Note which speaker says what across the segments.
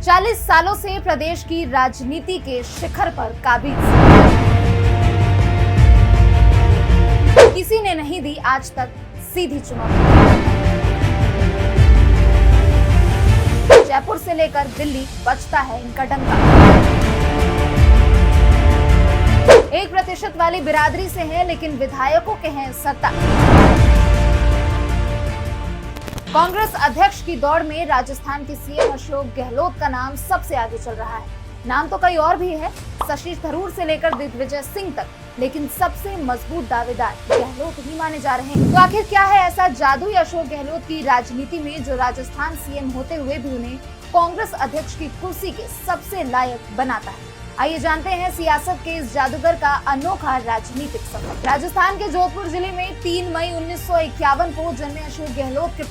Speaker 1: 40 सालों से प्रदेश की राजनीति के शिखर पर काबिज, किसी ने नहीं दी आज तक सीधी चुनौती। जयपुर से लेकर दिल्ली बजता है इनका डंका। 1% वाली बिरादरी से हैं, लेकिन विधायकों के हैं सत्ता। कांग्रेस अध्यक्ष की दौड़ में राजस्थान के सीएम अशोक गहलोत का नाम सबसे आगे चल रहा है। नाम तो कई और भी है, शशि थरूर से लेकर दिग्विजय सिंह तक, लेकिन सबसे मजबूत दावेदार गहलोत ही माने जा रहे हैं। तो आखिर क्या है ऐसा जादू अशोक गहलोत की राजनीति में जो राजस्थान सीएम होते हुए भी उन्हें कांग्रेस अध्यक्ष की कुर्सी के सबसे लायक बनाता है? आइए जानते हैं सियासत के इस जादूगर का अनोखा राजनीतिक सफर। राजस्थान के जोधपुर जिले में 3 मई 1951 को जन्मे अशोक गहलोत के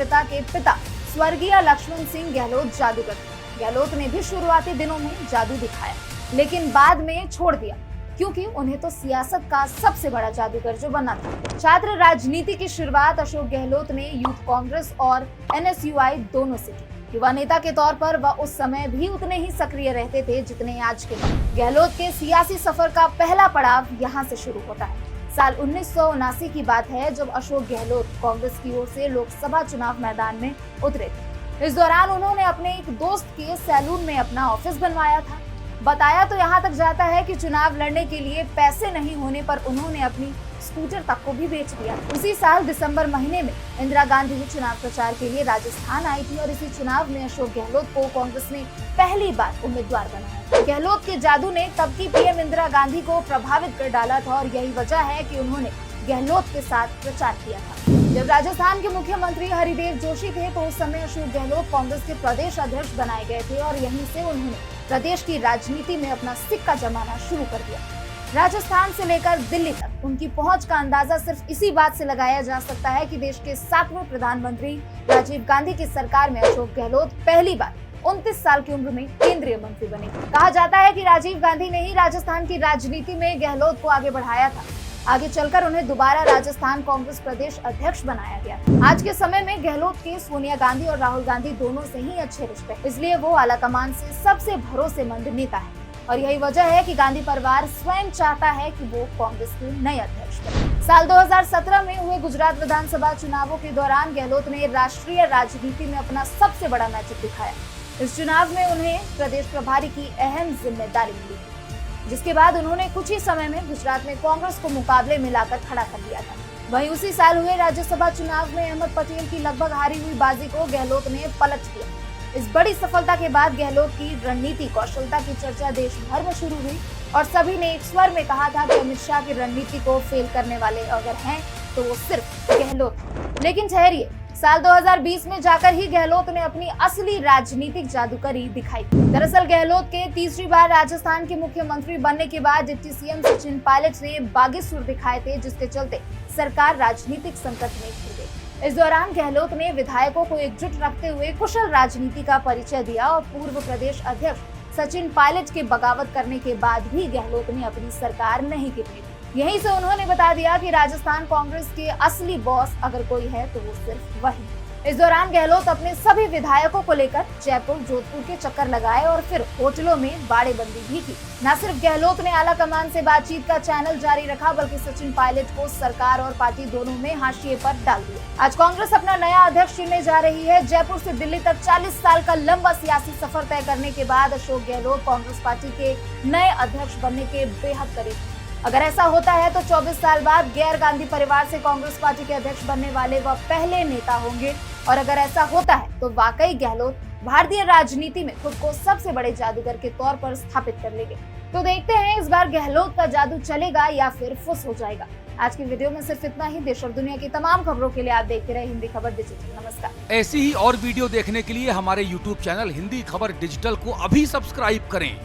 Speaker 1: पिता स्वर्गीय लक्ष्मण सिंह गहलोत जादूगर थे। गहलोत ने भी शुरुआती दिनों में जादू दिखाया, लेकिन बाद में छोड़ दिया, क्योंकि उन्हें तो सियासत का सबसे बड़ा जादूगर जो बनना था। छात्र राजनीति की शुरुआत अशोक गहलोत ने यूथ कांग्रेस और NSUI दोनों से की। युवा नेता के तौर पर वह उस समय भी उतने ही सक्रिय रहते थे जितने आज के वक्त। गहलोत के सियासी सफर का पहला पड़ाव यहाँ से शुरू होता है। साल 1979 की बात है, जब अशोक गहलोत कांग्रेस की ओर से लोकसभा चुनाव मैदान में उतरे थे। इस दौरान उन्होंने अपने एक दोस्त के सैलून में अपना ऑफिस बनवाया था। बताया तो यहाँ तक जाता है कि चुनाव लड़ने के लिए पैसे नहीं होने पर उन्होंने अपनी स्कूटर तक को भी बेच दिया। उसी साल दिसंबर महीने में इंदिरा गांधी भी चुनाव प्रचार के लिए राजस्थान आई थी और इसी चुनाव में अशोक गहलोत को कांग्रेस ने पहली बार उम्मीदवार बनाया। गहलोत के जादू ने तब की पीएम इंदिरा गांधी को प्रभावित कर डाला था और यही वजह है कि उन्होंने गहलोत के साथ प्रचार किया था। जब राजस्थान के मुख्यमंत्री हरिदेव जोशी थे तो उस समय अशोक गहलोत कांग्रेस के प्रदेश अध्यक्ष बनाए गए थे और यहीं से उन्होंने प्रदेश की राजनीति में अपना सिक्का जमाना शुरू कर दिया। राजस्थान से लेकर दिल्ली तक उनकी पहुंच का अंदाजा सिर्फ इसी बात से लगाया जा सकता है कि देश के 7वें प्रधानमंत्री राजीव गांधी की सरकार में अशोक गहलोत पहली बार 29 साल की उम्र में केंद्रीय मंत्री बने। कहा जाता है कि राजीव गांधी ने ही राजस्थान की राजनीति में गहलोत को आगे बढ़ाया था। आगे चलकर उन्हें दोबारा राजस्थान कांग्रेस प्रदेश अध्यक्ष बनाया गया। आज के समय में गहलोत के सोनिया गांधी और राहुल गांधी दोनों से ही अच्छे रिश्ते हैं, इसलिए वो आलाकमान से सबसे भरोसेमंद नेता है और यही वजह है कि गांधी परिवार स्वयं चाहता है कि वो कांग्रेस के नए अध्यक्ष बने। साल 2017 में हुए गुजरात विधानसभा चुनावों के दौरान गहलोत ने राष्ट्रीय राजनीति में अपना सबसे बड़ा मैजिक दिखाया। इस चुनाव में उन्हें प्रदेश प्रभारी की अहम जिम्मेदारी मिली, जिसके बाद उन्होंने कुछ ही समय में गुजरात में कांग्रेस को मुकाबले में लाकर खड़ा कर दिया था। वहीं उसी साल हुए राज्यसभा चुनाव में अहमद पटेल की लगभग हारी हुई बाजी को गहलोत ने पलट दिया। इस बड़ी सफलता के बाद गहलोत की रणनीति कौशलता की चर्चा देश भर में शुरू हुई और सभी ने एक स्वर में कहा था कि अमित शाह की रणनीति को फेल करने वाले अगर हैं तो वो सिर्फ गहलोत। लेकिन ठहरिए, साल 2020 में जाकर ही गहलोत ने अपनी असली राजनीतिक जादूगरी दिखाई। दरअसल गहलोत के तीसरी बार राजस्थान के मुख्यमंत्री बनने के बाद डिप्टी सीएम सचिन पायलट ने बागी सुर दिखाए थे, जिसके चलते सरकार राजनीतिक संकट में घिर गई। इस दौरान गहलोत ने विधायकों को एकजुट रखते हुए कुशल राजनीति का परिचय दिया और पूर्व प्रदेश अध्यक्ष सचिन पायलट के बगावत करने के बाद भी गहलोत ने अपनी सरकार नहीं गिरने दी। यहीं से उन्होंने बता दिया कि राजस्थान कांग्रेस के असली बॉस अगर कोई है तो वो सिर्फ वही। इस दौरान गहलोत अपने सभी विधायकों को लेकर जयपुर जोधपुर के चक्कर लगाए और फिर होटलों में बाड़ेबंदी भी की। न सिर्फ गहलोत ने आला कमान से बातचीत का चैनल जारी रखा, बल्कि सचिन पायलट को सरकार और पार्टी दोनों में हाशिए पर डाल दिया। आज कांग्रेस अपना नया अध्यक्ष चुनने जा रही है। जयपुर से दिल्ली तक 40 साल का लंबा सियासी सफर तय करने के बाद अशोक गहलोत कांग्रेस पार्टी के नए अध्यक्ष बनने के बेहद करीब। अगर ऐसा होता है तो 24 साल बाद गैर गांधी परिवार से कांग्रेस पार्टी के अध्यक्ष बनने वाले वह पहले नेता होंगे और अगर ऐसा होता है तो वाकई गहलोत भारतीय राजनीति में खुद को सबसे बड़े जादूगर के तौर पर स्थापित कर लेंगे। तो देखते हैं इस बार गहलोत का जादू चलेगा या फिर फुस हो जाएगा। आज की वीडियो में सिर्फ इतना ही। देश और दुनिया की तमाम खबरों के लिए आप देखते रहे हिंदी खबर डिजिटल। नमस्कार।
Speaker 2: ऐसी ही और वीडियो देखने के लिए हमारे YouTube चैनल हिंदी खबर डिजिटल को अभी सब्सक्राइब करें।